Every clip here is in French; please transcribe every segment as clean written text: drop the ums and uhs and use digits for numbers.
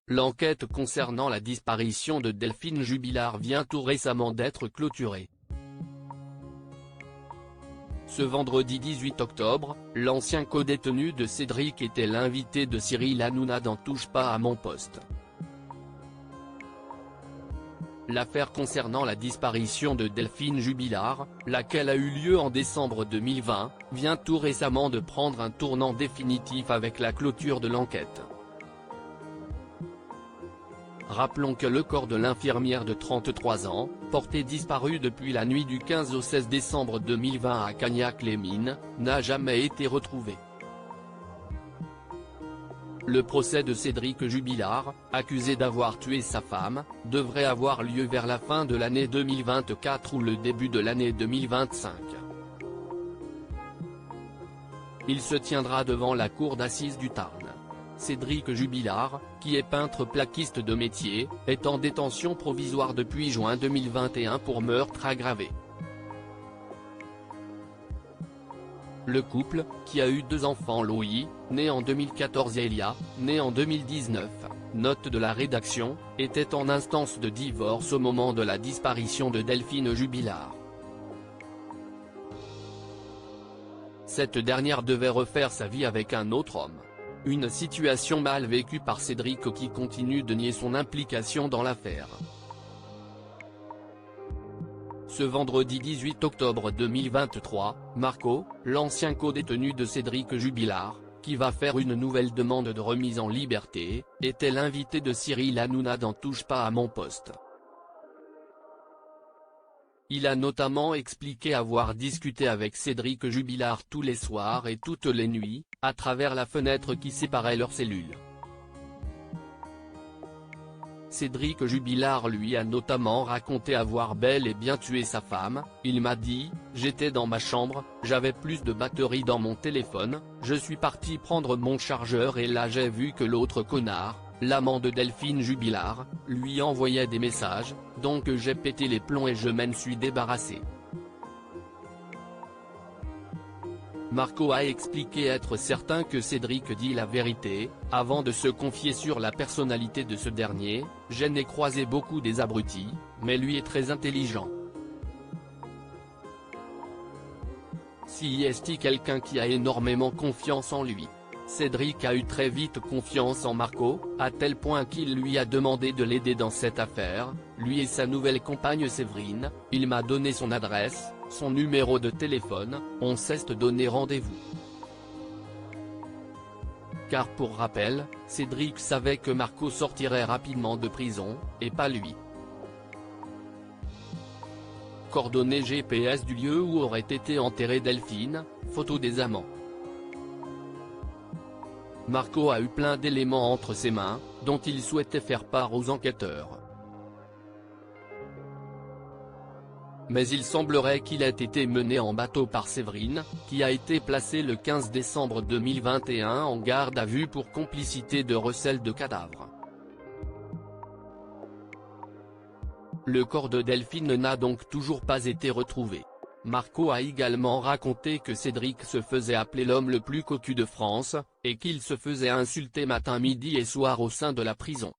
L'enquête concernant la disparition de Delphine Jubilard vient tout récemment d'être clôturée. Ce vendredi 18 octobre, l'ancien codétenu de Cédric était l'invité de Cyril Hanouna dans Touche pas à mon poste. L'affaire concernant la disparition de Delphine Jubilard, laquelle a eu lieu en décembre 2020, vient tout récemment de prendre un tournant définitif avec la clôture de l'enquête. Rappelons que le corps de l'infirmière de 33 ans, porté disparu depuis la nuit du 15 au 16 décembre 2020 à Cagnac-les-Mines, n'a jamais été retrouvé. Le procès de Cédric Jubilard, accusé d'avoir tué sa femme, devrait avoir lieu vers la fin de l'année 2024 ou le début de l'année 2025. Il se tiendra devant la cour d'assises du Tarn. Cédric Jubilard, qui est peintre plaquiste de métier, est en détention provisoire depuis juin 2021 pour meurtre aggravé. Le couple, qui a eu 2 enfants, Loï, né en 2014 et Elia, né en 2019, note de la rédaction, était en instance de divorce au moment de la disparition de Delphine Jubilard. Cette dernière devait refaire sa vie avec un autre homme. Une situation mal vécue par Cédric qui continue de nier son implication dans l'affaire. Ce vendredi 18 octobre 2023, Marco, l'ancien codétenu de Cédric Jubilard, qui va faire une nouvelle demande de remise en liberté, était l'invité de Cyril Hanouna dans Touche pas à mon poste. Il a notamment expliqué avoir discuté avec Cédric Jubilard tous les soirs et toutes les nuits, à travers la fenêtre qui séparait leurs cellules. Cédric Jubilard lui a notamment raconté avoir bel et bien tué sa femme. Il m'a dit « J'étais dans ma chambre, j'avais plus de batterie dans mon téléphone, je suis parti prendre mon chargeur et là j'ai vu que l'autre connard, l'amant de Delphine Jubilard, lui envoyait des messages, donc j'ai pété les plombs et je m'en suis débarrassé ». Marco a expliqué être certain que Cédric dit la vérité, avant de se confier sur la personnalité de ce dernier. « Je n'ai croisé beaucoup des abrutis, mais lui est très intelligent. Si est quelqu'un qui a énormément confiance en lui. » Cédric a eu très vite confiance en Marco, à tel point qu'il lui a demandé de l'aider dans cette affaire, lui et sa nouvelle compagne Séverine. Il m'a donné son adresse, son numéro de téléphone, on s'est donné rendez-vous. Car pour rappel, Cédric savait que Marco sortirait rapidement de prison, et pas lui. Coordonnées GPS du lieu où aurait été enterrée Delphine, photo des amants. Marco a eu plein d'éléments entre ses mains, dont il souhaitait faire part aux enquêteurs. Mais il semblerait qu'il ait été mené en bateau par Séverine, qui a été placée le 15 décembre 2021 en garde à vue pour complicité de recel de cadavres. Le corps de Delphine n'a donc toujours pas été retrouvé. Marco a également raconté que Cédric se faisait appeler l'homme le plus cocu de France, et qu'il se faisait insulter matin, midi et soir au sein de la prison.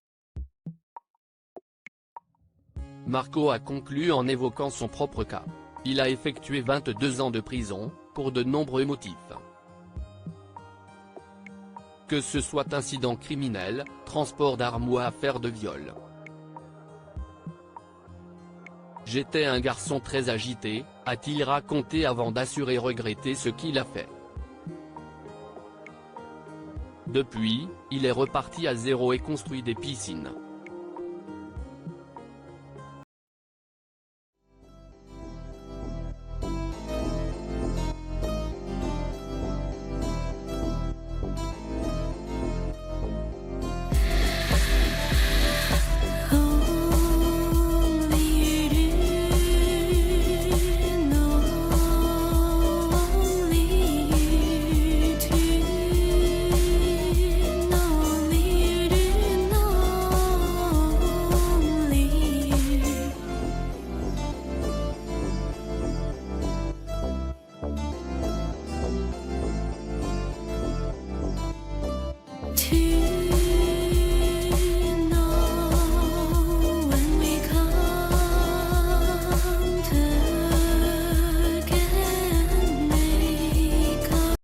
Marco a conclu en évoquant son propre cas. Il a effectué 22 ans de prison, pour de nombreux motifs. Que ce soit incident criminel, transport d'armes ou affaire de viol. J'étais un garçon très agité, a-t-il raconté avant d'assurer regretter ce qu'il a fait. Depuis, il est reparti à zéro et construit des piscines.